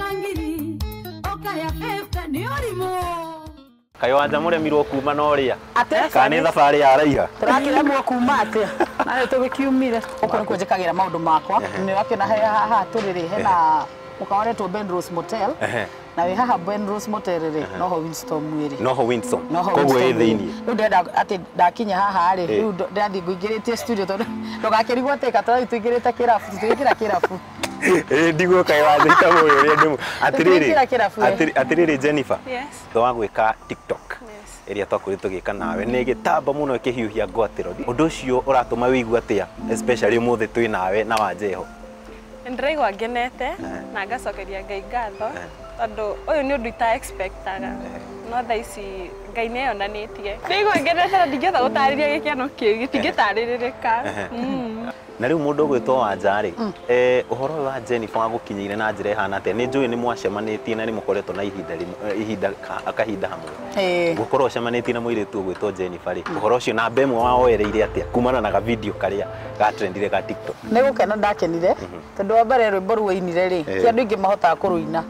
mangiri okaya festa ni orimo kayo anja muremirwo kuma noria kani thabari ya raiha turakiremwo kuma atia na tugikiumire uko niko njikagira maundu makwa ni wakena haha turiri hena mukawaretwo Ben Rose Motel na wi haha Ben Rose Motel ri noho Winston mwiri noho Winston koguo ĩ thĩinĩ riu ndenda ati ndakinya haha ri riu ndathi nguingĩrĩtie studio tondu ndugakĩrigwo teka tondũ tuingĩrĩte kĩrabu tũingĩra kĩrabu ndigwo kayo anja itamu ũrĩa ndĩmu atiriri Jennifer wa gwĩka TikTok ĩrĩa twakoretwo tũgĩka nawe nĩ gĩtamba mũno ĩkĩhiũhia ngwatĩro ũndũ ũcio ũratũma wĩigua atĩa especially mũthĩ twĩ nawe na Wanjeho Ndiraigua ngenete na ngacokeria Ngai ngatho tondu uyu ni undu ita expectaga no tha ici Ngai ni yonanitie ndiraigua ngenete na ndingĩhota gũtarĩria gĩkeno kĩu gĩtingĩtarĩrĩka na riu mundu gwitwo Wanja ri uhoro wa Jennifer wa gukinyeire na njira ihana ate ni njui ni mwacemanitie na ni mukoretwo na ihinda akahinda hamwe gukorwo cemanitie na muiritu gwitwo Jennifer ri uhoro ucio na mbemwe wa oereire atia kumana na ga video karia ga trendire ga TikTok ni gukena ndakenire tondu wa mbere rwimbo ruinire ri ti andu ingi mahotaga kuruina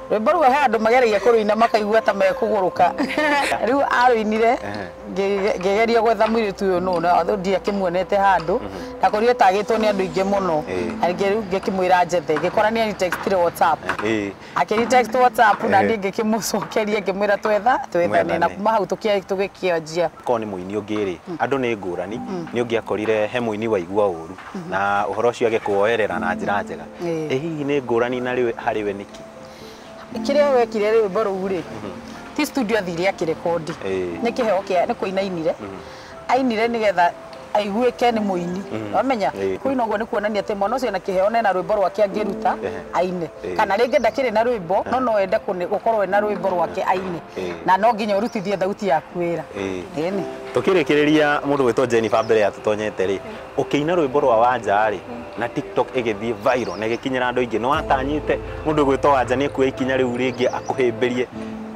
rwimbo rwa handu mageragia kuruina makaigua ta mekuguruka riu aruinire ngegeria gwetha muiritu uyu no na ndia kimuonete handu na korio tagitwo ni andu ingi muno riu ngikimwira njethe ngikora ni textire WhatsApp akiri text WhatsApp na ndi ngikimucokeria ngimwira twethane na kuma hau tugikianjia ko ni muini ungiri andu ni ngurani ni ungiakorire he muini waigua uru na uhoro ucio agikuoerera na njira njega hihi ni ngurani na riu hariwe niki kiria wekire rwimbo ruu ri ti studio athiire akirekondi ni kiheo kia ni kuinainire ainire nigetha aiguike ni muini wamenya kuina uguo ni kuonania ati mwana ucio na kiheo na rwimbo rwake angiruta aine kana ringi ndakiri na rwimbo no ende gukorwo na rwimbo rwake aine na no nginya urutithie thauti yaku wira eni tukirikireria mundu gwitwo Jennifer mbere ya tutonyete ri ukiina rwimbo rwa Wanja ri na TikTok igithie viral na igikinyira andu ingi no atanyite mundu gwitwo Wanja ni kuoya ikinya riu ringi akuhimbirie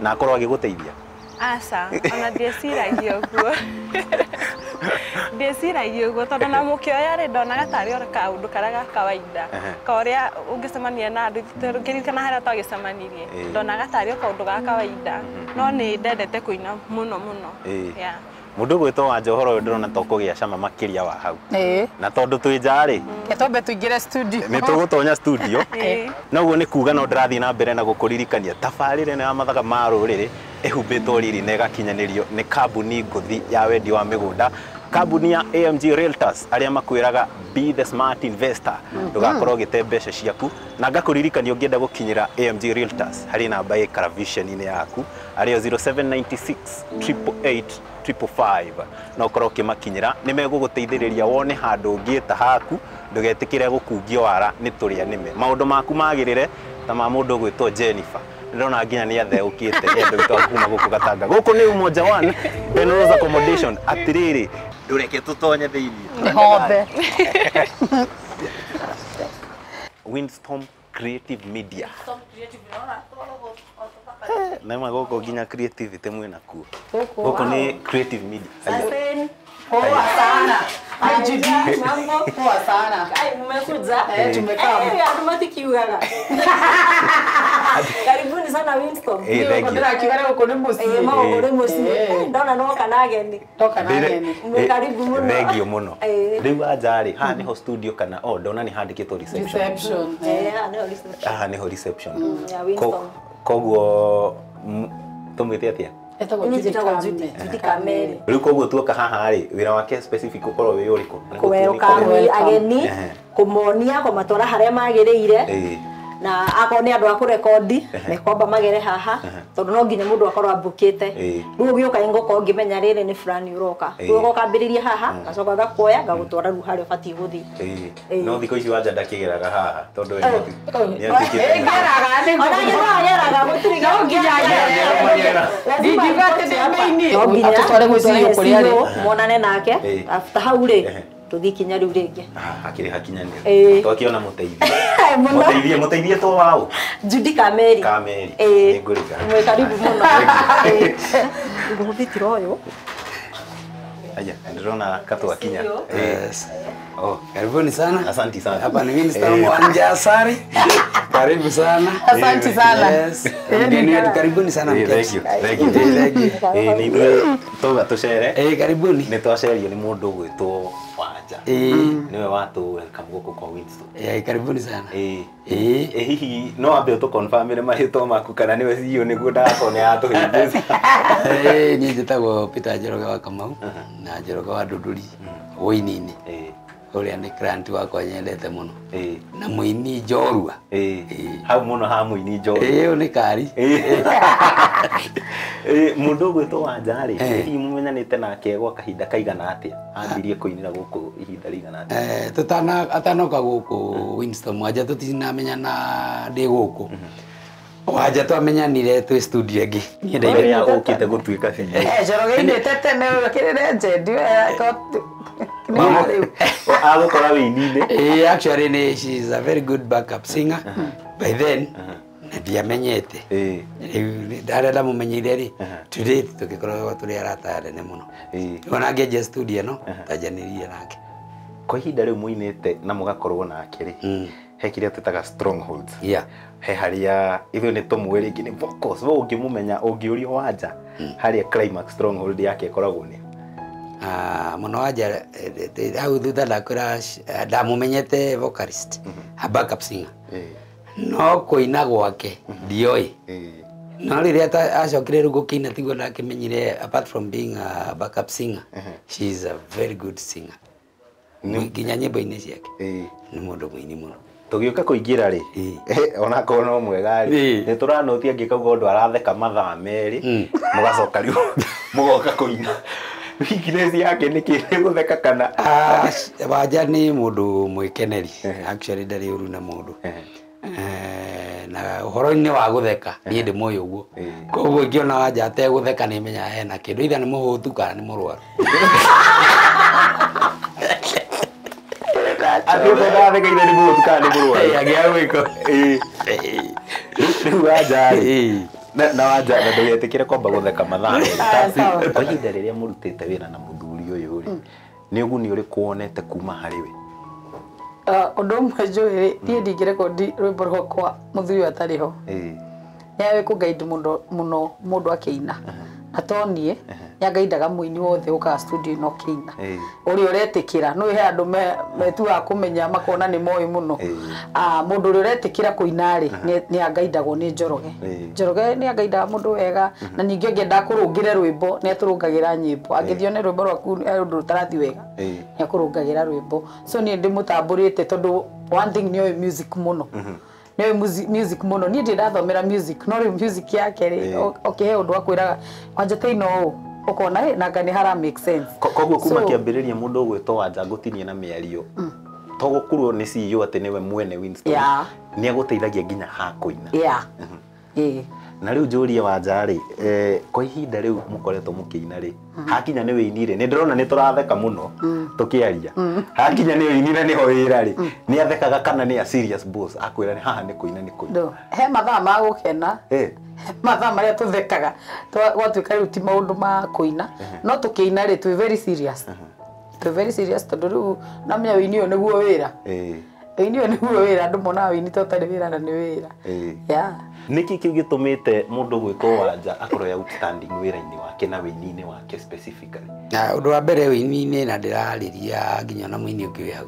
na akorwo agiguteithia aca ona ndĩciragia ũguo ndĩciragia ũguo tondu na mũkĩoya rĩ ndonaga tarĩ ora kaũndũ karĩa ga kawaida kaũrĩa ũngĩcemania na andũ ngĩririkana harĩa twagĩcemanirie ndonaga tarĩ kaũndũ ga kawaida no nĩ ndendete kũina mũno mundu gwitwo Wanja uhoro uyu ndirona to kugia cama makiria wa hau na tondu twi nja ri ketombe tuingire studio ni tugutonya studio noguo ni kuga no ndirathii na mbere na gukuririkania tabarire na mathaga ma ruriri ihumbitwo riri na igakinyanirio ni kambuni nguthi ya wendi wa migunda kambuni ya AMG Realtors aria makwiraga be the smart investor ndugakorwo gite mbeca ciaku na ngakuririkania ungienda gukinyira AMG Realtors hari namba ya Karavision-ini yaku ario 0796 888 555 no korwo kimakinyira ni meguguteithiriria wone handu ungieta haku ndugetikire gukungio wara ni turia nime maundu maku magirire ta ma mundu gwitwo Jennifer ndona nginya ni atheukite endo bitwa kuma guku Gatanga guku ni umoja one Ben Rose Accommodation atiriri ndureke tutonye thiini hothe Winston Creative Media Nema goko nginya creativity mwena kuo goko ni Creative Media poa sana IGD mambo poa sana mmekuja tumekaa matikiugaga karibuni sana Winston ndira kiwara uko ni musi mago ni musi ndona no kanageni toka nageni karibu muno thengio muno riu Wanja ri ha ni ho studio kana ndona ni handikitwo reception ni ho reception koguo tumwite atia Judy Kameri riu koguo tuoka haha ri wira wake specific ukorwo wi uriku welcome ageni kumonia kumatwara haria magiriire na akone andu akurekondi mekomba magere haha tondu no nginya mundu akorwo abukite riu ugiuka ingoko ngimenya riri ni fulani uroka riu ukambiriria haha gacoka gakoya gagutwara riu haria bati guthi no thiko ici Wanja ndakigeraga haha tondu ngeraga no nginya atutware muciĩ kuria ri monane nake after hau ri tuthi kinya riu ringi akiri hakinyanire twakiona muteithie to wao Judy Kameri ni nguriga mwe karibu muno ngubitiro uyu Aya, ndona katwa kinya. Yes. Oh, Karibuni sana. Asante sana. Hapa ni Minister Mwanja Asari. Karibu sana. Asante sana. Yes. Mgeni wetu karibuni sana mketi. Thank you. Ni ithuĩ tauga tũcere. Karibuni. Nĩ twacerio nĩ mũndũ ũgwĩtwo Wanja. Nĩwe watũ welcome gũkũ kwa Winstone. Karibuni sana. Hihi no ambe ũtũ confirmire marĩtwa maku kana nĩwe CEO nĩguo ndagakorwo nĩ aratũhĩmbĩca. Niĩ njĩtagwo Peter Njoroge wa Kamau na Njoroge wa Ndũndũri Wũini-inĩ. Ũrĩa nĩ client wakwa nyendete mũno. Na mũini njorua. Hau mũno ha mũini njorua. Ũyũ nĩ kari. Mũndũ ũgwĩtwo Wanja rĩ, hihi mũmenyanĩte nake gwa kahinda kaigana atĩa? Ambirie kũinĩra gũkũ ihinda rĩigana atĩa? Atanoka gũkũ Winstone Wanja tũtinamenyana ndĩ gũkũ. Wanja twamenyanire twĩ studio ĩngĩ. Niĩ ndaigĩrĩra ũkĩte gũtuĩka CEO. Njoroge indĩte tene kĩrĩ legend agũkora wĩini-inĩ. Actually she is a very good backup singer. By then ndiamenyete. Ndarenda mũmenyeire rĩ, today tũgĩkorwo tũrĩ arata nene mũno. Ona ngĩenja studio no tanjanĩrie nake. Kwa ihinda rĩu mũinĩte na mũgakorwo nake rĩ, he kĩrĩa twĩtaga strongholds. He harĩa ithuĩ nĩ tũmũĩ rĩngĩ nĩ vocals. We ũngĩmũmenya ũngĩũrio Wanja harĩa climax stronghold yake ĩkoragwo nĩ mũno Wanja hau thutha ndakwĩra ndamũmenyete vocalist, a backup singer. No kũina gwake ndioĩ. No rĩrĩa acokire rĩu gũkĩina tiguo ndakĩmenyire apart from being a backup singer, she is a very good singer. Nginya nyĩmbo-inĩ ciake nĩ mũndũ mũini mũno. Tũgĩũka kũingĩra rĩ, onakorwo no mwega rĩ, nĩ tũranotia ngĩkauga ũndũ aratheka mathaa merĩ mũgacoka rĩu mũgoka kũina. Weakness yake nĩ kĩĩ gũtheka kana? Wanja nĩ mũndũ mwĩkeneri. Actually ndarĩ ũru na mũndũ. Na ũhoro-inĩ wa gũtheka niĩ ndĩmũĩ ũguo. Koguo ingĩona Wanja ategũtheka nĩ menyaga hena kĩndũ, either nĩ mũhũtu kana nĩ mũrwaru. Atĩ ndathekeire nĩ mũhũtu kana nĩ mũrwaru. Angĩagwĩko. Rĩu Wanja rĩ, na Wanja ndũgetĩkĩre kwamba gũtheka mathaa merĩ. Kwa ihinda rĩrĩa mũrutĩte wĩra na mũthuri ũyũ rĩ, nĩ ũguni ũrĩkũ wonete kuma harĩ we? Ũndũ ũmwe njũĩ niĩ ndingĩrekondi rwĩmbo rwakwa mũthuri ũyũ atarĩ ho. Nĩwe kũngaindi mũno mũndũ akĩina. Na to niĩ nĩangaindaga mũini wothe ũkaga studio-inĩ ũkĩina. Ũrĩa ũretĩkĩra no he andũ metuaga kũmenya makona nĩ moĩ mũno. Mũndũ ũrĩa ũretĩkĩra kũina rĩ nĩangaindagwo nĩ Njoroge. Njoroge nĩangaindaga mũndũ wega na ningĩ ũngĩenda kũrũngĩre rwĩmbo nĩatũrũngagĩra nyĩmbo. Angĩthio nĩ rwĩmbo rwaku ũndũ rũtarathi wega nĩakũrũngagĩra rwĩmbo. So niĩ ndĩmũtambũrĩte tondũ one thing nĩoĩ music mũno. Nĩoĩ music mũno. Niĩ ndĩrathomera music no rĩu music yake rĩ ũkĩhe ũndũ akwĩraga Wanja teina ũũ ũkona na ngani hara make sense. Koguo kuma kĩambĩrĩria mũndũ ũgwĩtwo Wanja ngũtinie na mĩario to gũkorwo nĩ CEO atĩ nĩwe mwene Winstone nĩagũteithagia nginya ha kũina. Na rĩu njũrie Wanja rĩ, kwa ihinda rĩu mũkoretwo mũkĩina rĩ, hakinya nĩ wĩini rĩ, nĩ ndĩrona nĩ tũratheka mũno tũkĩaria. Hakinya nĩ wĩini na nĩho wĩra rĩ, nĩ athekaga kana nĩ a serious boss akwĩra nĩ haha nĩ kũina nĩ kũina? He mathaa ma gũkena, mathaa marĩa tũthekaga gwatuĩka rĩu ti maũndũ ma kũina, no tũkĩina rĩ twĩ very serious. Twĩ very serious tondũ rĩu namenya wĩini ũyũ nĩguo wĩra. Wĩini ũyũ nĩguo wĩra, andũ monaga wĩini ta ũtarĩ wĩra na nĩ wĩra. Nĩkĩ kĩu gĩtũmĩte mũndũ gwĩtwo Wanja akorwo outstanding wĩra-inĩ wake na wĩini-inĩ wake specifically? Ũndũ wa mbere wĩini-inĩ na ndĩrarĩria nginya na mũini ũngĩ wĩ hau.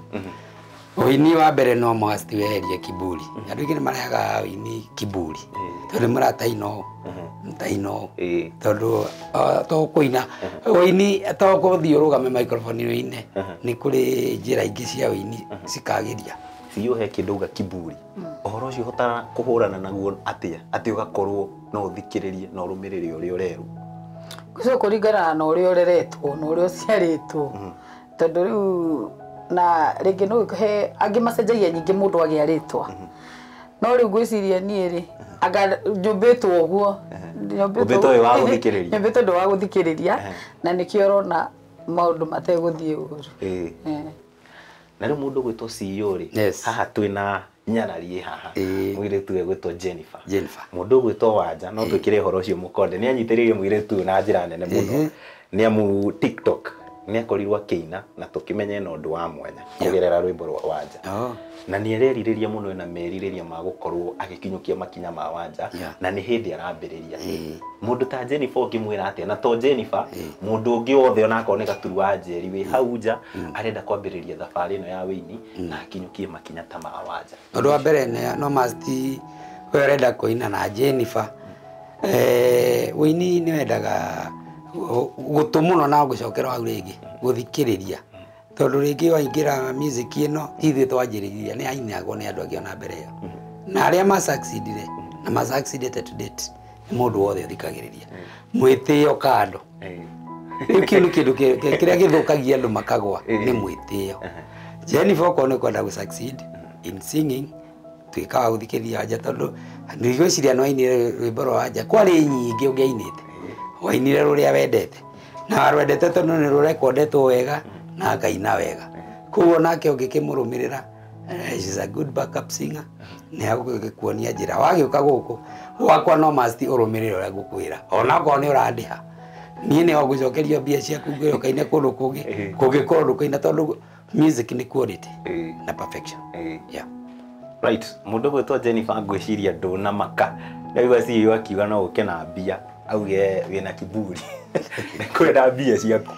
Wĩini wa mbere no must weherie kiburi. Andũ aingĩ nĩ marehaga wĩini kiburi. Tondũ mũrataina ũũ, mũtaina ũũ. Tondũ to kũina wĩini to gũthiĩ ũrũgame microphone wĩine. Nĩ kũrĩ njĩra ingĩ cia wĩini cikagĩria. CEO he kĩndũ uga kiburi. Ũhoro ũcio ũhotana kũhũrana naguo atĩa atĩ ũgakorwo no ũthikĩrĩrie na ũrũmĩrĩre ũrĩa ũrerwo? Gũcoka kũringana na ũrĩa ũreretwo na ũrĩa ũciarĩtwo. Tondũ rĩu na rĩngĩ no he angĩ macenjagia nyingĩ mũndũ agĩa rĩtwa. No rĩu ngwĩciria niĩ rĩ anga nyũmbĩtwo ũguo. Nyũmbĩtwo ũyũ wa gũthikĩrĩria. Nyũmbĩtwo ũndũ wa gũthikĩrĩria na nĩkĩo ũrona maũndũ mategũthiĩ ũru. Na rĩu mũndũ gwĩtwo CEO rĩ, haha twĩna nyarari haha mũirĩtu gwĩtwo Jennifer. Mũndũ gwĩtwo Wanja no twĩkĩre ũhoro ũcio mũkonde nĩ anyitĩrĩire mũirĩtu na njĩra nene mũno. Nĩ amu TikTok nä akorirwo akĩina na tũkĩmenya ĩno ũndũ wa mwanya kũgerera rwĩmbo rwa Wanja na nĩ arerireria mũno na merirĩria ma gũkorwo agĩkinyũkia makinya ma Wanja na nĩ hĩndĩ arambĩrĩria mũndũ ta Jennifer ũngĩmwĩra atĩa na to Jennifer mũndũ ũngĩ wothe ona akorwo nĩ Gaturu wa Njeri wĩ hau nja arenda kwambĩrĩria thabarĩ ĩno ya wĩini na akinyũkie makinya ta ma Wanja. Ũndũ wa mbere no must we arenda kũina na Jennifer wĩini nĩ wendaga gũtũ mũno na gũcokera hau rĩngĩ gũthikĩrĩria tondũ rĩngĩ waingĩra music ĩno ithuĩ twanjĩrĩirie nĩ ainagwo nĩ andũ angĩ ona mbere ĩyo na arĩa ma succeedire na ma succeeded to date nĩ mũndũ wothe ũthikagĩrĩria mwĩtĩo kando rĩu kĩu nĩ kĩndũ kĩrĩa gĩthũkagia andũ makagwa nĩ mwĩtĩo. Jennifer okorwo nĩ kwenda gũ succeed in singing tuĩka wa gũthikĩrĩria Wanja tondũ ndigwĩciria no ainire rwĩmbo rwa Wanja kwarĩ nyingĩ ũngĩainĩte wainire rũrĩa wendete na warwendete tondũ nĩ rũrekondetwo wega na akaina wega koguo nake ũngĩkĩmũrũmĩrĩra she's a good backup singer nĩ agũkuonia njĩra wagĩũka gũkũ gwakwa no must ũrũmĩrĩre ũrĩa ngũkwĩra ona okorwo nĩ ũrandiha niĩ nĩ ngũcokeria mbia ciaku ũkaine kũndũ kũngĩ kũngĩkorwo ndũkaina tondũ music nĩ quality na perfection. Right, mũndũ gwĩtwo Jennifer ngwĩciria ndũnamaka ndaigua CEO akiuga no ũke na mbia auge wĩna kiburi kwenda mbia ciaku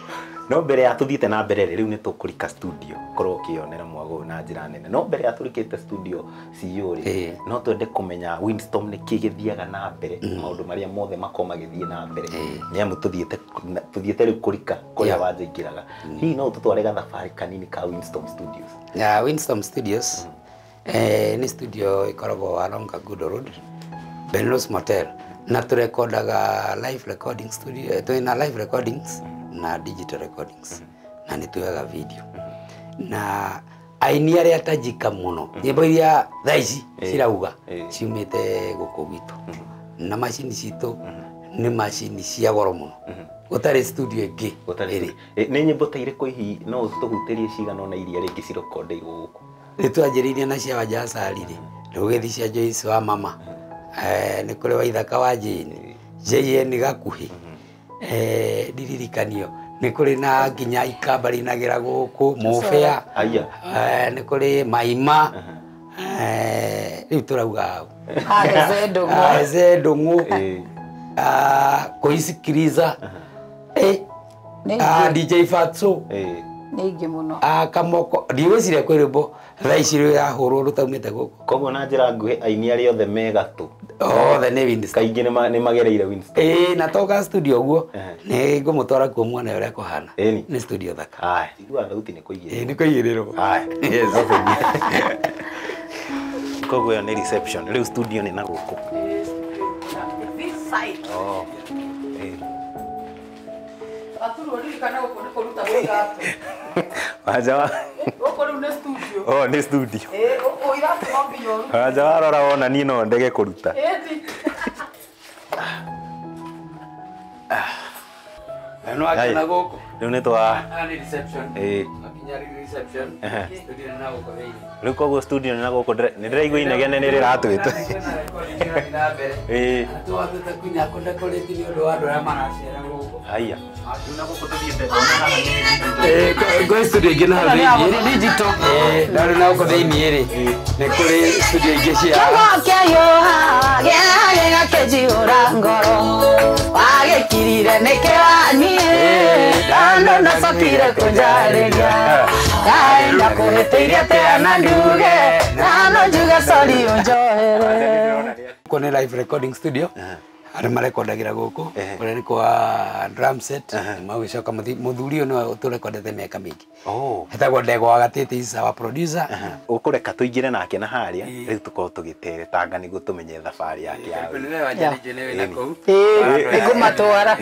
no mbere ya tuthiĩte na mbere rĩu nĩ tũkũrika studio korwo ũkĩonera mwago na njĩra nene no mbere ya tũrikĩte studio CEO rĩ no twende kũmenya Windstorm nĩ kĩgĩthiaga na mbere maũndũ marĩa mothe makoma gĩthiĩ na mbere nĩ amu tuthiĩte rĩu kũrika kũrĩa Wanja ingĩraga hihi no tũtware gathabarĩ kanini ka Windstorm Studios. Windstorm Studios ni studio ikoragwo along Kagudo Road Benlos Motel na turekordaga live recording studio twina live recordings na digital recordings na nituaga video na aini arĩa tajika mũno nyĩmbo iria thaici cirauga ciumĩte gũkũ gwitũ na macini citũ nĩ macini cia goro mũno gũtarĩ studio ĩngĩ nĩ nyĩmbo ta irĩkũ hihi no tũhutĩrie cigana ona iria rĩngĩ cirekondeirwo gũkũ nĩtwanjĩrĩirie na cia Wanja Asali rĩ rũgĩthi cia Joyce wa mama nĩ kũrĩ wa Ithaka wa Jane JN Gakuhĩ ndiririkanio nĩ kũrĩ na nginya Ikamba rĩinagĩra gũkũ Mũbĩa nĩ kũrĩ Maima rĩu tũrauga hau Heze Ndũng'ũ Kũisikiriza DJ Fatso nĩingĩ mũno Kamoko ndigwĩciria kwĩ rwĩmbo thaa ici rũrahũrwo rũtaumĩte gũkũ koguo na njĩra nguhĩ aini arĩa othe me gatũ othe nĩ Windstorm kaingĩ nĩ magereire Windstorm na toka studio guo nĩ ngũmũtwara kuo muone ũrĩa kũhana nĩ studio thaka igua thauti nĩ kũigĩrĩrwo nĩ kũigĩrĩrwo koguo ĩyo nĩ reception rĩu studio nĩ na gũkũ this side aturirikana gũkũ nĩ kũruta wĩratũ Wanja gũkũ rĩu nĩ studio nĩ studio gũkũ iratũ no nginya ũrute Wanja warora wona niĩ no ndege kũruta no akina gũkũ rĩu nĩ twa reception akinya reception studio na gũkũ rĩu koguo studio nĩ na gũkũ nĩ ndĩraigua inegene nĩ rĩratwĩte tuwatete kunya kũndekorĩti nĩ ũndũ wa andũ arĩa maracera gũkũ haya na gũkũ tũthiĩte ngoi studio ingĩ na thĩinĩ digital ndarĩ na gũkũ thĩinĩ rĩ nĩ kũrĩ studio ingĩ cia kĩayũha gĩgakĩnjihũra ngoro wagĩkirire nĩkĩ waniĩ ndano nacokire kũnjarĩria ndaenda kũhĩtĩirie tena nduge nano njuge sorry ũnjohere gũkũ nĩ live recording studio arĩa marekondagĩra gũkũ kũrĩa nĩ kwa drum set magĩcoka mũthuri ũyũ nĩwe tũrekondete mĩaka mĩingĩ hetagwo Ndegwa wa Gatĩtĩ is our producer ũkũreka tũingĩre nake na harĩa rĩu tũkorwo tũgĩteretanga nĩguo tũmenye thabarĩ yake nĩngũmatwara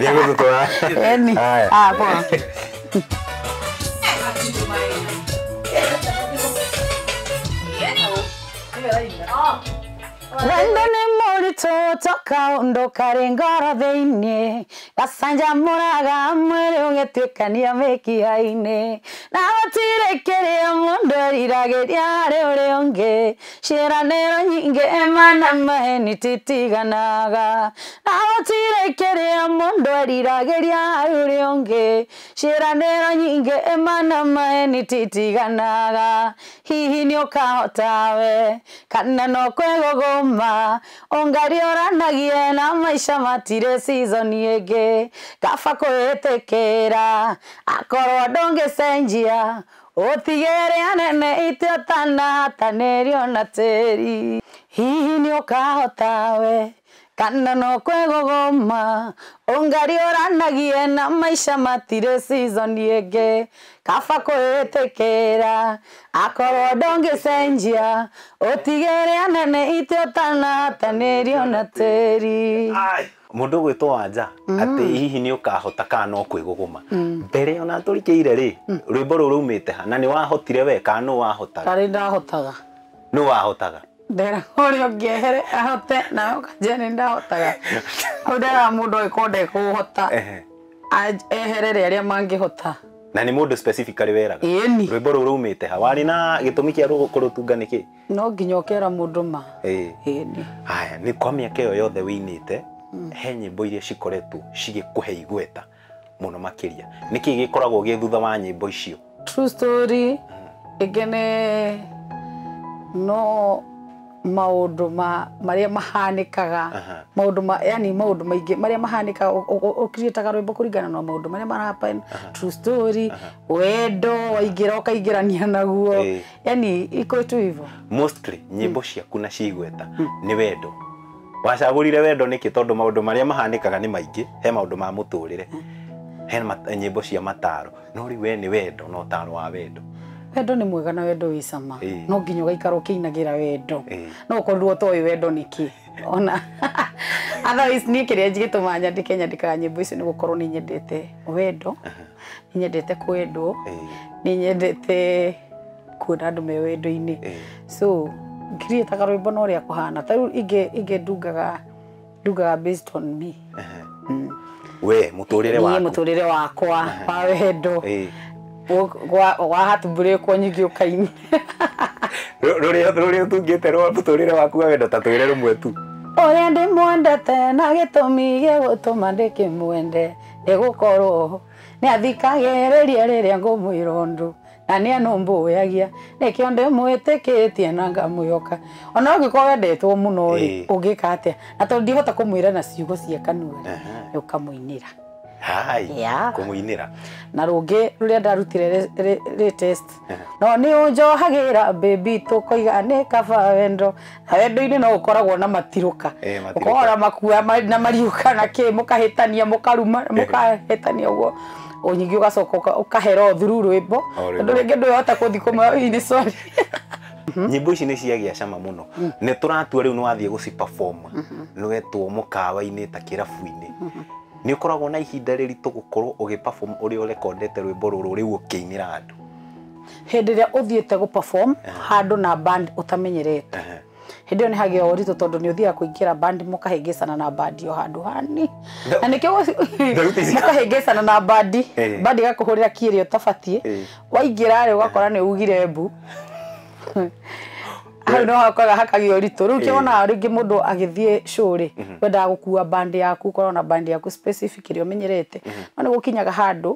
wendo nĩ mũritũ garitũ tokaũndũ karĩ ngoro thĩinĩ gacanjamũraga mwĩrĩ ũgĩtuĩkania mĩkiha-inĩ na gũtirĩ kĩrĩa mũndũ eriragĩria harĩ ũrĩa ũngĩ ciĩranĩro nyingĩ mana maheni titiganaga na gũtirĩ kĩrĩa mũndũ eriragĩria harĩ ũrĩa ũngĩ ciĩranĩro nyingĩ mana maheni titiganaga hihi nĩ ũkahota we kana no kwĩgũgũma ũngariũranagie na maica matirĩ season ĩngĩ kaba kwĩtĩkĩra akorwo ndũngĩcenjia ũtigĩre anene itĩ ũtanahatanĩrio na tĩri hihi nĩ ũkahota we kana no kwĩgũgũma ũngariũranagie na maica matirĩ season ĩngĩ kaba kwĩtĩkĩra akorwo ndũngĩcenjia ũtigĩre anene itĩ ũtanahatanĩrio na tĩri mundu gwitwo Wanja ati hihi ni ukahota kana no kwiguguma mbere ona turikĩire ri rwimbo rũu rumite ha na ni wahotire we kana no wahotaga kari ndahotaga no wahotaga ndera ũrĩa ũngĩehere ahote na ũkanjĩra ndahotaga ndera mũndũ ikonde kuhota eherere arĩa mangĩhota na ni mundu specifically weraga ĩni rwimbo rũu rumite ha wari na gĩtũmi kĩa kũrũtunga nĩkĩ no nginya ũkera mũndũ ma ĩni haya ni kwa mĩaka ĩyo yothe wĩinĩte he nyĩmbo iria cikoretwo cigĩkũhe igweta mũno makĩria nĩkĩ gĩkoragwo gĩ thutha wa nyĩmbo icio true story igene no maũndũ marĩa mahanĩkaga maũndũ yani maũndũ maingĩ marĩa mahanĩkaga ũkirĩtaga rwĩmbo kũringana na maũndũ marĩa marahappen true story wendo waingĩra ũkaingĩrania naguo yani iko tu hivyo mostly nyĩmbo ciaku na cigweta nĩ wendo wacagũrire wendo nĩkĩ tondũ maũndũ marĩa mahanĩkaga nĩ maingĩ he maũndũ ma mũtũrĩre he nyĩmbo cia mataro no rĩu we nĩ wendo no taro wa wendo wendo nĩ mwega na wendo wĩ cama no nginya ũgaikara ũkĩinagĩra wendo no ũkorwo ũtoĩ wendo nĩkĩ ona otherwise niĩ kĩrĩa gĩtũmaga nyandĩkaga nyĩmbo icio nĩ gũkorwo nĩ nyendete wendo nĩ nyendete kwendwo nĩ nyendete kuona andũ me wendo-inĩ so ngiriĩtaga rwĩmbo no ũrĩa kũhana ta rĩu ingĩ ndugaga based on me we mũtũrĩre wakwa wa wendo wahatumbũrĩkwo nyingĩ ũkaini rũrĩa ũtungĩte rwa mũtũrĩre waku wa wendo ta twĩre rũmwe tu ũrĩa ndĩmwendete na gĩtũmi gĩgũtũma ndĩkĩmwende nĩgũkorwo nĩathikagĩrĩria rĩrĩa ngũmwĩra ũndũ na nĩ anũmbũyagia nĩkĩo ndĩmwĩtĩkĩtie na ngamwĩhoka ona ũngĩkorwo wendetwo mũno rĩ ũngĩka atĩa na tondũ ndihota kũmwĩra na ciugo cia kanua ũkamũinĩra kũmũinĩra na rũngĩ rũrĩa ndarutire latest no nĩ ũnjohagĩra baby tũkoiga nĩ kaba wendo na wendo-inĩ no ũkoragwo na matirũka ũkora makua na mariũka na kĩ mũkahĩtania mũkaruma mũkahĩtania ũguo nyingĩ ũgacoka ũkahera through rwĩmbo tondũ rĩngĩ ndũhota gũthiĩ kũmwe sorry nyĩmbo ici nĩ ciagĩa cama mũno nĩ tũratua rĩu nĩ wathiĩ gũciperform nĩ wetwo mũkawa-inĩ ta kĩrabu-inĩ nĩ ũkoragwo na ihinda rĩritũ gũkorwo ũgĩperform ũrĩa ũrekondete rwĩmbo rũrũ rĩu ũkĩinĩra andũ hĩndĩ ĩrĩa ũthiĩte gũperform handũ na band ũtamenyerete hĩndĩ ĩyo nĩ hagĩa ũritũ tondũ nĩ ũthiaga kũingĩra band mũkahĩngĩcana na band o handũ hani na nĩkĩo mũkahĩngĩcana na band ĩgakũhũrĩra kĩrĩa ũtabatiĩ waingĩra rĩ ũgakora nĩ ugire mbu hau no hakaga hakagĩa ũritũ rĩu kĩona rĩngĩ mũndũ agĩthiĩ show rĩ wendaga gũkua band yaku ũkorwo na band yaku specific ĩrĩa ũmenyerete no nĩ gũkinyaga handũ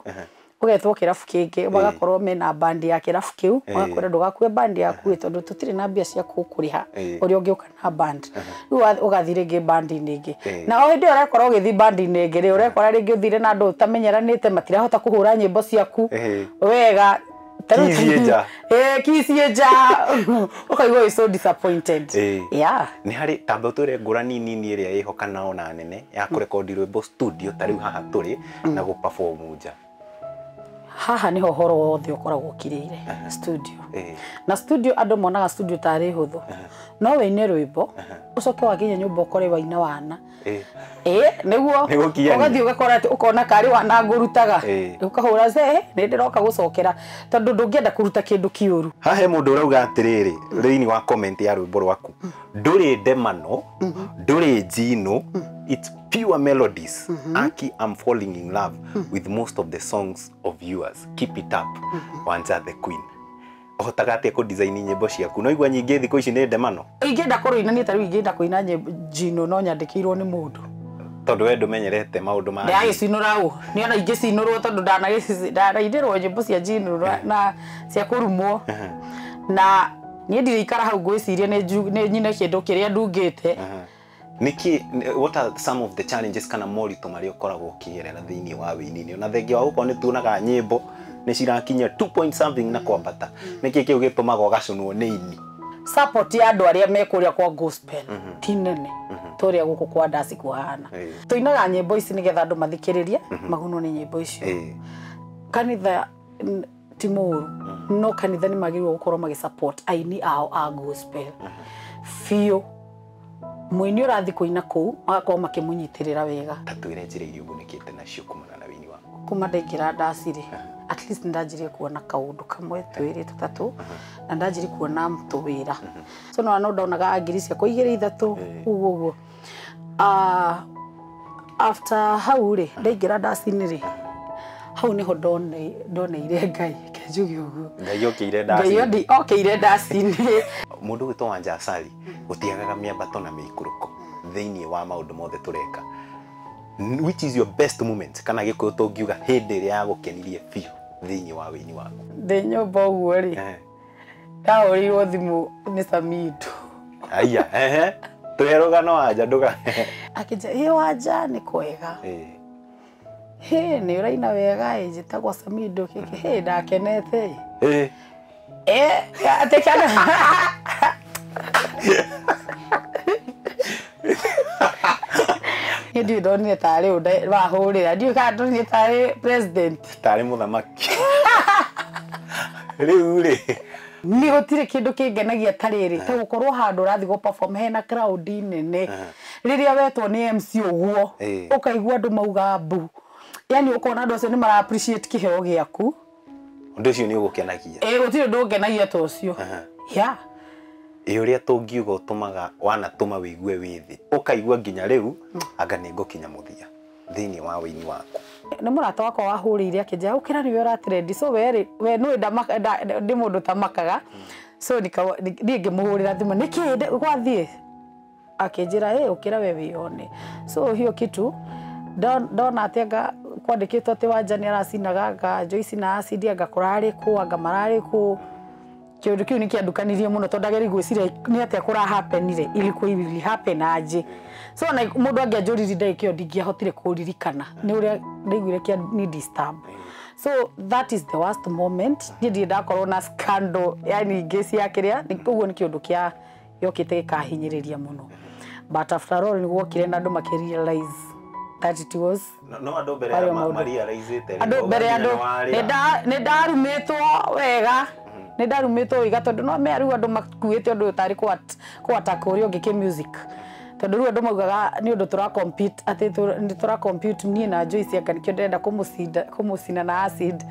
ũgetwo kĩrabu kĩngĩ magakorwo mena band ya kĩrabu kĩu magakorwo ndũgakue band yaku tondũ tũtirĩ na mbia cia kũrĩha ũrĩa ũngĩũka na band rĩu ũgathiĩ rĩngĩ band-inĩ ĩngĩ na o hĩndĩ ĩyo ũrakorwo ũgĩthiĩ band-inĩ ĩngĩ rĩ ũrekora rĩngĩ ũthire na andũ ũtamenyeranĩte matirahota kũhũra nyĩmbo ciaku wega kisie nja ũkaigua wĩ so disappointed nĩ harĩ tambo twĩre ngũrani nini ĩrĩa ĩhokana ona nene ya kũrekondi rwĩmbo studio ta rĩu haha tũrĩ na gũperform nja haha niho horo wothe ukoragwo kirire studio na studio andũ monaga studio tarĩ hũthũ no wĩine rwĩmbo ucoke wakinya nyũmba ukore waina wana nĩguo ũgathiĩ ũgakora atĩ ũkona karĩ wana ngũrutaga ũkahũra ze nĩ ndĩroka gũcokera tondũ ndũngĩenda kũruta kĩndũ kĩũru. Haha he mũndũ ũrauga atĩrĩrĩ thĩinĩ wa comment ya rwĩmbo rwaku ndũrĩ ndemano ndũrĩ njino it's pure melodies. Aki, I'm falling in love with most of the songs of yours. Keep it up. Wanja the Queen. Ohotaga atia ku design nyimbo ciaku no igwa nyingĩ thikũ ici nĩ ndemano? Ingĩenda kũrũina niĩ tarĩ ingĩenda kũina njino no nyandĩkĩirwo nĩ mũndũ tondũ we ndũmenyerete maũndũ ma ndagĩcinũra ũ nĩona ingĩcinũrwo tondũ ndanaindĩrwo nyimbo cia njino na cia kũrumwo na niĩ ndirikara hau ngwĩciria nĩ nyine kĩndũ kĩrĩa ndungĩte. Niki, what are some of the challenges kana moritũ marĩa ũkoragwo ũkĩgerera thĩinĩ wa wĩini-inĩ na thengia wa gũkorwo nĩ tuonaga nyĩmbo nĩ cirakinya 2 point something na kwambata nĩkĩ kĩu gĩtũmaga ũgaconwo nĩ ini? Support ya andũ arĩa me kũrĩa kwa gospel ti nene tũrĩa gũkũ kwa ndaci kuhana tuinaga nyĩmbo ici nĩgetha andũ mathikĩrĩrie magunwo nĩ nyĩmbo icio. Kanitha ti mũru no kanitha nĩ magĩrĩirwo gũkorwo magĩsupport aini ao a gospel biũ mũini ũrathi kũina kũu magakorwo makĩmũnyitĩrĩra wega. Tatwĩre njĩra iria ũgunĩkĩte nacio kumana na wĩini waku? Kuma ndaingĩra ndaci-rĩ at least ndanjirie kuona kaũndũ kamwe twĩrĩ tũtatũ na ndanjirie kuona tũwĩra so no ndonaga ngiri cia kũigĩra ithatũ ũguo after hau-rĩ ndaingĩra ndaci-inĩ-rĩ hau niho ndoneire Ngai kenjuge ũguo Ngai okĩire ndaci Ngai okĩire ndaci-inĩ. Mũndũ wĩtwo Wanja Asali gũtiagaga mĩambato na mĩikũrũko thĩinĩ wa maũndũ mothe tũreka. Which is your best moment kana gĩkũyũ tũngiuga hĩndĩ ĩrĩa ya gũkenirie biũ thĩinĩ wa wĩini waku? Ndĩ nyũmba ũguo-rĩ ndahũrĩirwo thimũ nĩ Samido. Aya tũherũgano Wanja ndũga akĩnja Wanja nĩ kwega nĩ ũraina wega njĩtagwo Samido kĩkĩ ndakenete atĩ kana ndiũ ndonire tarĩ wahũrĩra ndiũ kana ndonire tarĩ president tarĩ mũthamaki rĩu-rĩ nĩ gũtirĩ kĩndũ kĩngenagia ta rĩrĩ ta gũkorwo handũ ũrathiĩ gũ perform hena crowd nene rĩrĩa wetwo nĩ MC ũguo ũkaigua andũ mauga mbu yani ũkona andũ acio nĩ mara appreciate kĩheo gĩaku ũndũ ũcio nĩ ũgũkenagia? Gũtirĩ ũndũ ũngenagia ta ũcio ũrĩa tũngiuga ũtũmaga wanatũma wĩigue wĩ thĩ ũkaigua nginya rĩu anga nĩ ngũkinya mũthia thĩinĩ wa wĩini waku? Nĩ mũrata wakwa wahũrĩire akĩnjĩra ũkĩra nĩwe ũratrendi so we nĩwe ndĩ mũndũ tamakaga so niĩ ngĩmũhũrĩra thimũ nĩkĩ gwathiĩ akĩnjĩra ũkĩra we wĩyone so hiyo kitu ndona atĩ kwandĩkĩtwo atĩ Wanja nĩ aracinaga anga Joyce na acid anga kũrarĩ kũ anga mararĩ kũ kĩũndũ kĩu nĩ kĩandukanirie mũno tondũ ndageria gwĩciria nĩ atĩa kũra happenire ilikuwa ili happen aje so na mũndũ angĩanjũriri ndagĩkĩo ndingĩahotire kũririkana nĩ ũrĩa ndaiguire kĩa ni disturb so that is the worst moment niĩ ndakorwo na scandal yani ingĩ cia kĩrĩa ũguo nĩ kĩũndũ kĩa yokĩte gĩkahinyĩrĩria mũno but after all nĩ gwokire na andũ makĩrealize that it was no andũ mbere ya marealize-te andũ mbere andũ nĩ ndarumĩtwo wega nĩ ndarumĩtwo wega tondũ no me rĩu andũ makuĩte ũndũ ũtarĩ kwataka ũrĩa ũngĩ kĩ music tondũ rĩu andũ maugaga nĩ ũndũ tũra compete atĩ nĩ tũra compete niĩ na Joyce anga nĩkĩo ndĩrenda kũmũcina na acid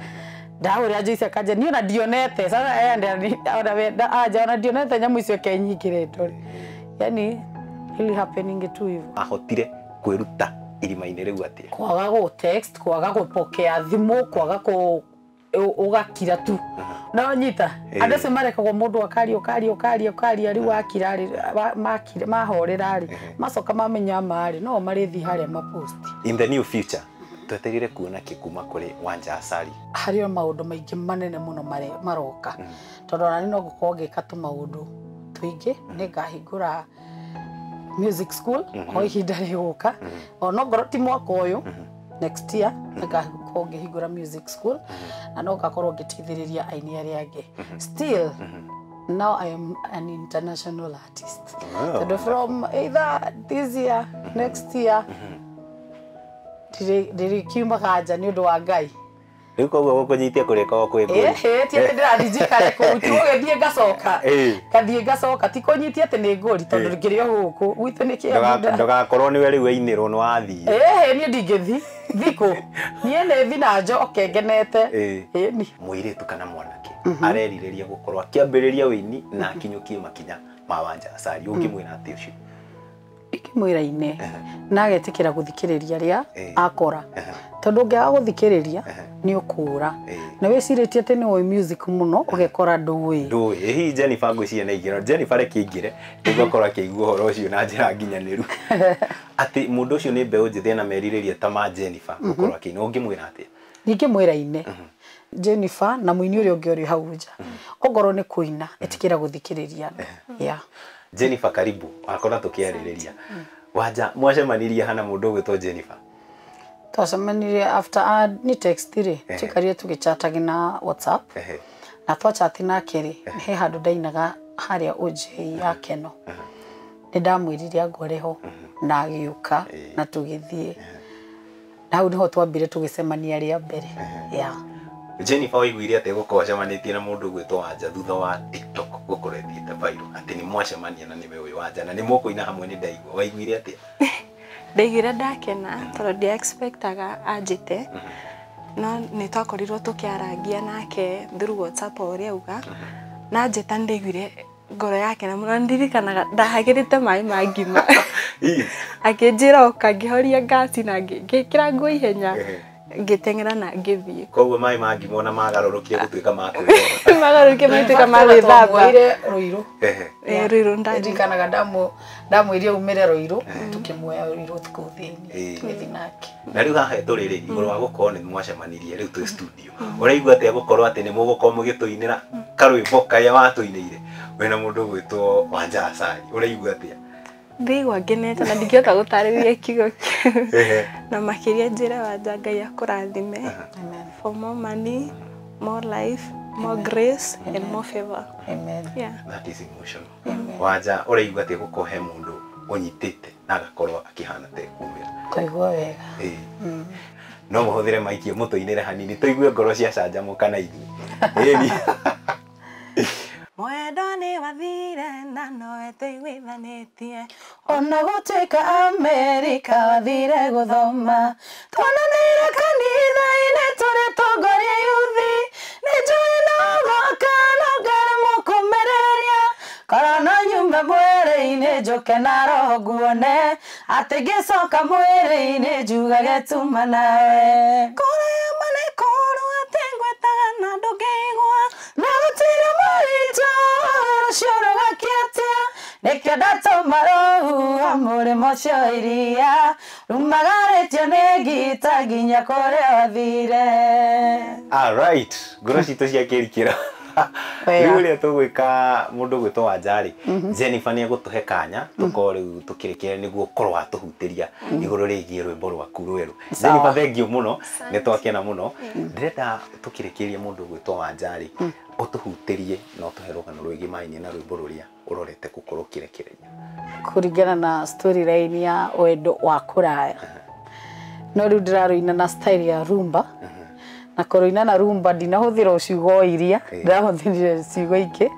ndahũrĩra Joyce akanja niĩ ona ndionete sasa ona ndionete nyamũ icio kenyingĩre ndore yani really happening tu hivyo ahotire kwĩruta irima-inĩ rĩu atĩa? Kwaga gũ text kwaga gũpokea thimũ kwaga ũgakira tu na nyita andũ acio marekagwo mũndũ akaria rĩu akira mahorera rĩ macoka mamenya marĩ no marĩthi harĩa mapost. In the new future twetereire kuona kĩkuma kũrĩ Wanja Asali? Harĩ maũndũ maingĩ manene mũno maroka tondũ ona no gũkorwo ngĩka tũmaũndũ tũingĩ nĩ ngahingũra music school o ihinda rĩgũka ona ngoro ti mwaka ũyũ next year ngakorwo ngĩhingũra music school na no ngakorwo ngĩteithĩrĩria aini arĩa angĩ still now I am an international artist so from either this year next year ndĩrĩkiumaga nja nĩ ũndũ wa Ngai Riu koguo gukunyitie kureka kwĩ ngũri. Ti atĩ ndĩrathijikare kũu ti gũgĩthiĩ ngacoka ngathiĩ ngacoka ti kũnyitia atĩ nĩ ngũri tondũ ngĩrĩ o gũkũ gwitũ nĩ kĩambu Ndũgakorwo nĩwe rĩu wainĩrwo nĩ wathiĩ. niĩ ndingĩthi thikũ niĩ nĩ thi na njoke ngenete. Mũirĩtu kana mwanake arerirĩria gũkorwo akĩambĩrĩria wĩini na akinyũkie makinya ma Wanja Asali ũngĩmwĩra atĩ ũcio? Ingĩmwĩra na agetĩkĩra gũthikĩrĩria rĩa akora tondũ ũngĩaga gũthikĩrĩria nĩ ũkũra na wĩcirĩtie atĩ nĩ ũĩ music mũno ũgekora ndũĩ. Hihi Jennifer ngwĩciria nĩ ingĩra Jennifer reke ingĩre nĩguo akorwo akĩigua ũhoro ũcio na njĩra nginyanĩru atĩ mũndũ ũcio nĩ mbeũ njĩthĩ na merirĩria ta ma Jennifer gũkorwo akĩina ũngĩmwĩra atĩa? Ingĩmwĩra Jennifer na mũini ũrĩa ũngĩ ũrĩ hau nja ongorwo nĩ kũina etikĩra gũthikĩrĩria. Jennifer karibu wakora tukiarĩrĩria Wanja mwacemanirie hana mũndũ ũgwĩtwo Jennifer? Twacemanirie after ni text tukarire tugichatagi na WhatsApp na twachati nake he handũ ndainaga harĩa OJ ya Keno nĩ ndamwĩrire ngoreho na agĩũka na tũgĩthiĩ hau niho twambire tũgĩcemania rĩa mbere. Jennifer waiguire atĩ gũkorwo acemanĩtie na mũndũ ũgwĩtwo Wanja thutha wa TikTok gũkorwo ĩthiĩte viral atĩ nĩ mwacemania na nĩwe ũyũ Wanja na nĩ mũkũina hamwe nĩ ndaigua waiguire atĩa? Ndaiguire ndakena tondũ ndia expectaga anjĩte no nĩ twakorirwo tũkĩarangia nake through WhatsApp ũrĩa auga na njĩta ndaiguire ngoro yake na mũno ndirikanaga ndahagĩrĩte maĩ ma ngima akĩnjĩra ũkangĩhoria ngasi na ngĩkĩra nguo ihenya ngĩteng'era na ngĩthiĩ. Koguo maĩ ma ngima ona magarũrũkire gũtuĩka ma kwĩrora magarũrũkire magĩtuĩka ma gwĩthamba Ruiru. Ruiru ndirikanaga ndamwĩrire umĩre Ruiru tukĩmuoya Ruiru kũu thĩinĩ tũgĩthiĩ nake. Na rĩu haha tũrĩrĩ igũrũ wa gũkorwo nĩ mwacemanirie rĩu twĩ studio ũraigua atĩa gũkorwo atĩ nĩ mũgũkorwo mũgĩtũinĩra karwĩmbo karĩa watũinĩire wĩna mũndũ ũgwĩtwo Wanja Asali ũraigua atĩa? Ndigua ngenete na ndingĩhota gũtarĩria kiugo kĩu na makĩria njĩra Wanja Ngai akũrathime for more money, more life, more grace and more favor. That is emotional. Wanja ũraigua atĩa gũkorwo he mũndũ ũnyitĩte na agakorwo akĩhana ta ekumĩra? Kwaigua wega. No mũhũthĩre maiki mũtũinĩre hanini tũigue ngoro ciacanjamũka na ithuĩ. Mwendo nĩ wathire na nowe tũiguithanĩtie ona gũtuĩka Amerika wathire gũthoma twananĩire kanitha-inĩ tũrĩ tongoria yuthi nĩnjũĩ no ũgoka no ngaremwo kũmĩrĩria korwo no nyume mwĩrĩ-inĩ njũke na roho nguone atĩ ngĩcoka mwĩrĩ-inĩ njugage tuma nawe kũrĩa ma nĩ kũru atĩ ngwĩtaga na ndũngĩigua na gũtirĩ mũritũ ũcio rũgakiatia nĩkĩo ndatũma rũhuha mũrĩmo ũcio iria rumagarĩtio nĩ ngita nginya kũrĩa wathire. Alright, ngoro citũ ciakĩrikĩra rĩu ũrĩa tũgwĩka mũndũ ũgwĩtwo Wanja Jennifer nĩ egũtũhe kanya tũkorwo rĩu tũkĩrĩkĩra nĩguo ũkorwo watũhutĩria igũrũ rĩgiĩ rwĩmbo rwaku rwerũ. Jennifer thengiũ mũno nĩ twakena mũno ndĩrenda tũkĩrĩkĩrie mũndũ ũgwĩtwo Wanja ũtũhutĩrie na ũtũhe rũgano rwĩgiĩ maĩini na rwĩmbo rũrĩa ũrorete gũkorwo ũkĩrekereria kũringana na storyline ya wendo wa kũraya. No rĩu ndĩrarũina na style ya rumba na kũrũina na rumba ndinahũthĩra ciugo iria ndĩrahũthĩrire ciugo ingĩ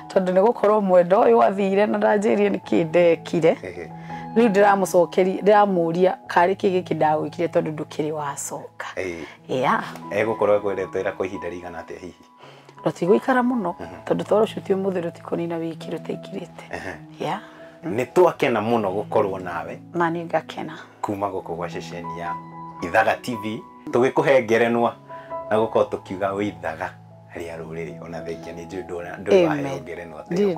tondũ nĩ gũkorwo mwendo ũyũ wathire na ndanjĩrire nĩkĩ ndekire rĩu ndĩramũria karĩ kĩ gĩkĩ ndagwĩkire tondũ ndũkĩrĩ wacoka. Egũkorwo ekwendete kwa ihinda rĩigana atĩa hihi? Rũtigũikara mũno tondũ toro ũcio ti ũmũthĩ rũtikũnina wiki rũtaingĩrĩte. Nĩ twakena mũno gũkorwo nawe na nĩ ngakena kuma gũkũ gwa ceceni ya Ithaga TV tũgĩkũhe ngerenwa na gũkorwo tũkiuga wĩ ithaga rĩa rũrĩrĩ ona thengia nĩ njũĩ ndũrĩ waheo ngerenwa ndirĩ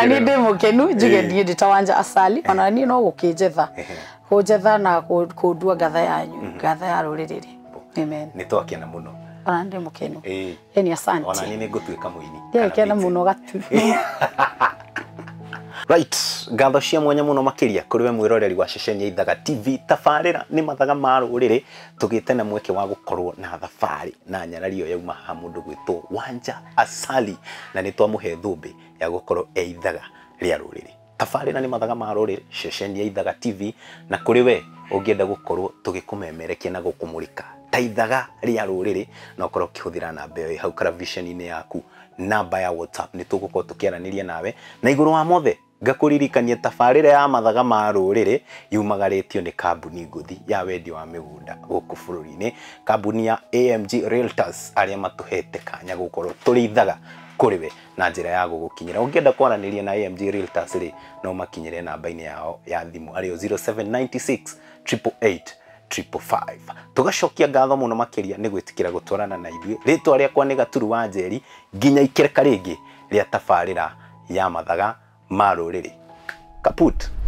nĩ ndĩ mũkenu njuge ndiĩ ndĩ ta Wanja Asali ona niĩ no gũkĩnjetha na kũndua ngatha yanyu ngatha ya rũrĩrĩ. Amen. Nĩ twakena mũno ona ndĩ mũkenu ni asante ona niĩ nĩ ngũtuĩka mũini ndĩkena mũno gatu. Right, ngatho cia mwanya mũno makĩria kũrĩ we mwĩroreri wa ceceni ya Ithaga TV. Tabarĩra nĩ mathaga ma rũrĩrĩ tũgĩte na mweke wa gũkorwo na thabarĩ na nyarari ĩyo yauma haha mũndũ gwĩtwo Wanja Asali na nĩ twamũhe thũmbĩ ya gũkorwo Ithaga rĩa rũrĩrĩ. tabarĩra nĩ mathaga ma rũrĩrĩ ceceni ya Ithaga TV, na kũrĩ we ũngĩenda gũkorwo tũgĩkũmemerekia na gũkũmũrĩka ta Ithaga rĩa rũrĩrĩ, na ũkorwo ũkĩhũthĩra namba ĩyo hau karaviceni-inĩ yaku, namba ya WhatsApp nĩ tũgũkorwo tũkĩaranĩria nawe. Na igũrũ wa mothe ngakũririkania tabarĩra ya mathaga ma rũrĩrĩ yumagarĩtio nĩ kambuni ngũthi ya wendia wa mĩgũnda gũkũ bũrũri-inĩ, kambuni ya AMG Realtors, arĩa matũhete kanya gũkorwo tũrĩ Ithaga kũrĩ we na njĩra ya gũgũkinyĩra. Ũngĩenda kwaranĩria na AMG Realtors rĩ, no makinyĩre namba-inĩ yao ya thimũ arĩ 0796 888 555. Tugacokia ngatho mũno makĩria nĩ gwĩtĩkĩra gũtwarana na ithuĩ. Rĩtwa rĩakwa nĩ Gaturu wa Njeri, nginya ikereka rĩngĩ rĩa tabarĩra ya mathaga ma rũrĩrĩ. Kaput.